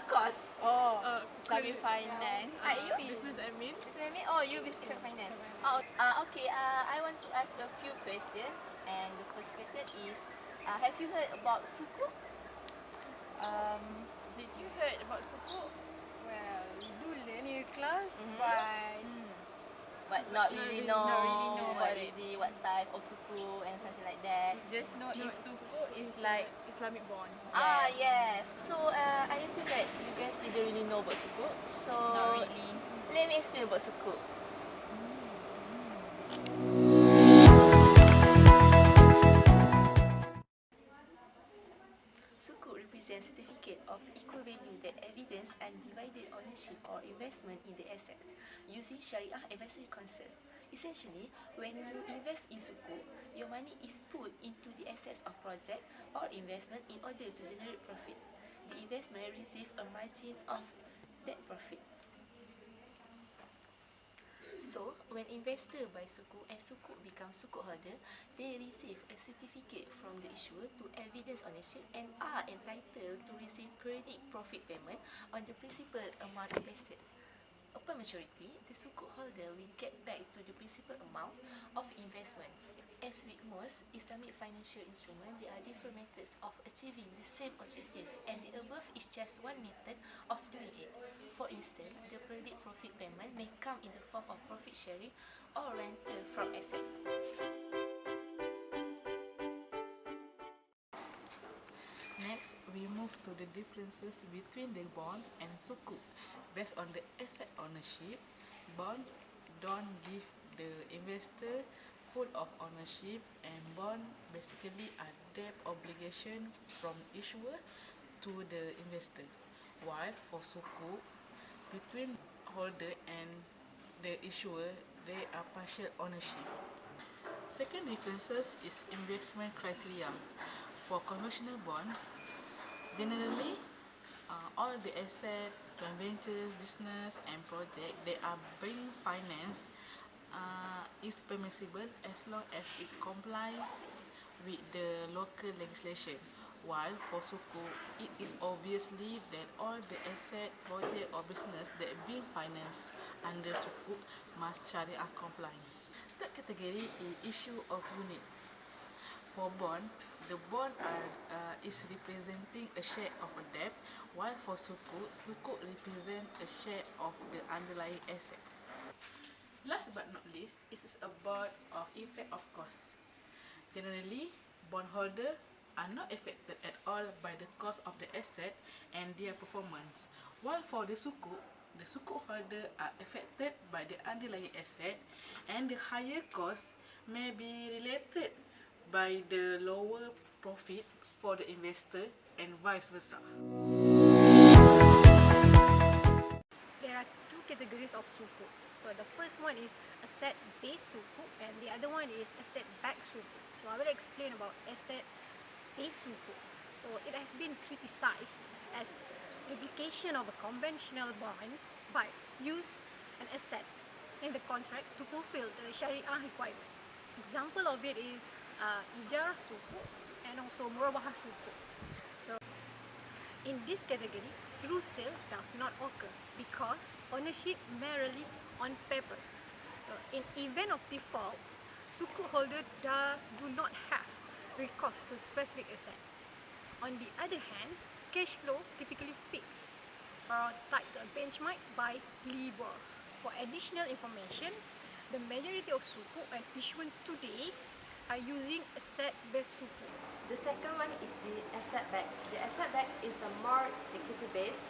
course. Oh, Islamic Finance. Business admin. Business admin? Oh, you business finance. Oh, okay. I want to ask a few questions, and the first question is, have you heard about Sukuk? Did you heard about Sukuk? Well, we do learn in class, Mhm. but But not really know, not really know what about is it. it, what type of Sukuk and something like that. Just know No, Is Sukuk is like Islamic bond. Ah, yes, yes. So, I assume that you guys didn't really know about Sukuk. So, not really. let me explain about Sukuk. Sukuk represents certificate of equal value that evidence undivided ownership or investment in the assets using Sharia advisory counsel. Essentially, when you invest in Sukuk, your money is put into the assets of project or investment in order to generate profit. The investment receives a margin of that profit. So, when investor buy Sukuk and Sukuk become Sukuk holder, they receive a certificate from the issuer to evidence ownership and are entitled to receive periodic profit payment on the principal amount invested. Upon maturity, the Sukuk holder will get back to the principal amount of investment. As with most Islamic financial instruments, there are different methods of achieving the same objective, and the above is just one method of doing it. For instance, the periodic profit payment may come in the form of profit sharing or rental from asset. Next, we move to the differences between the bond and Sukuk. Based on the asset ownership, bond don't give the investor full of ownership, and bond basically are debt obligation from issuer to the investor. While for Sukuk, between holder and the issuer, they are partial ownership. Second differences is investment criteria. For conventional bond, generally, all the asset, joint ventures, business, and project they are being financed is permissible as long as it complies with the local legislation. While for Sukuk, it is obviously that all the asset, project, or business that being financed under Sukuk must Sharia compliance. Third category is issue of unit. For bond, the bond is representing a share of a debt, while for Sukuk, Sukuk represent a share of the underlying asset. Last but not least, it is about effect of cost. Generally, bondholders are not affected at all by the cost of the asset and their performance, while for the Sukuk holder are affected by the underlying asset, and the higher cost may be related by the lower profit for the investor and vice versa. There are two categories of Sukuk. So the first one is asset-based Sukuk and the other one is asset-backed Sukuk. So I will explain about asset-based Sukuk. So it has been criticized as duplication of a conventional bond by use an asset in the contract to fulfill the Sharia requirement. Example of it is Ijarah Sukuk and also Murabahah Sukuk. So in this category, true sale does not occur because ownership merely on paper. So in event of default, Sukuk holder do not have recourse to specific asset. On the other hand, cash flow typically fixed or tied to a benchmark by LIBOR. For additional information, the majority of Sukuk and issuance today are using asset-based Sukuk. The second one is the asset back. The asset back is a more equity based,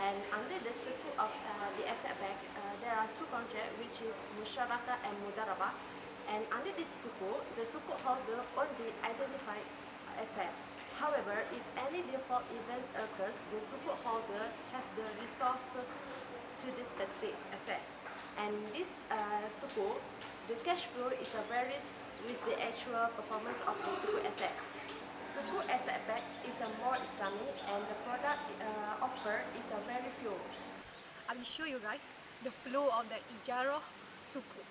and under the Sukuk of the asset back, there are two contracts, which is Musharaka and Mudarabah. And under this Sukuk, the Sukuk holder own the identified asset. However, if any default events occurs, the Sukuk holder has the resources to the specific assets. And this Sukuk, the cash flow is a varies with the actual performance of the Sukuk asset. Sukuk asset back is a more Islamic, and the product offered is a very few. I will show you guys the flow of the Ijarah Sukuk.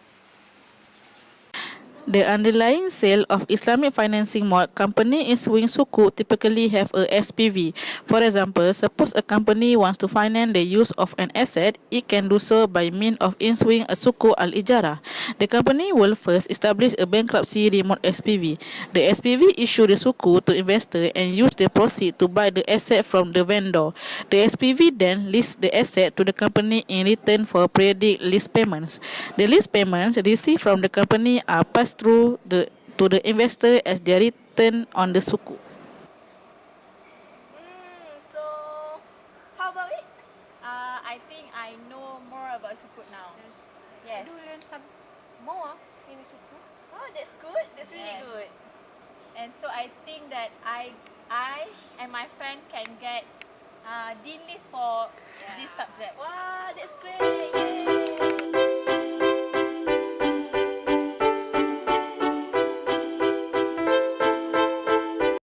The underlying sale of Islamic financing company issuing sukuk typically have a SPV. For example, suppose a company wants to finance the use of an asset, it can do so by means of issuing a sukuk al-ijara. The company will first establish a bankruptcy remote SPV. The SPV issue the sukuk to investor and use the proceeds to buy the asset from the vendor. The SPV then leases the asset to the company in return for periodic lease payments. The lease payments received from the company are passed through to the investor as their return on the sukuk. So, how about it? I think I know more about sukuk now. I Yes. do learn some more in sukuk. Oh, that's good. That's really Yes. good. And so I think that I and my friend can get dean list for this subject. Wow, that's great.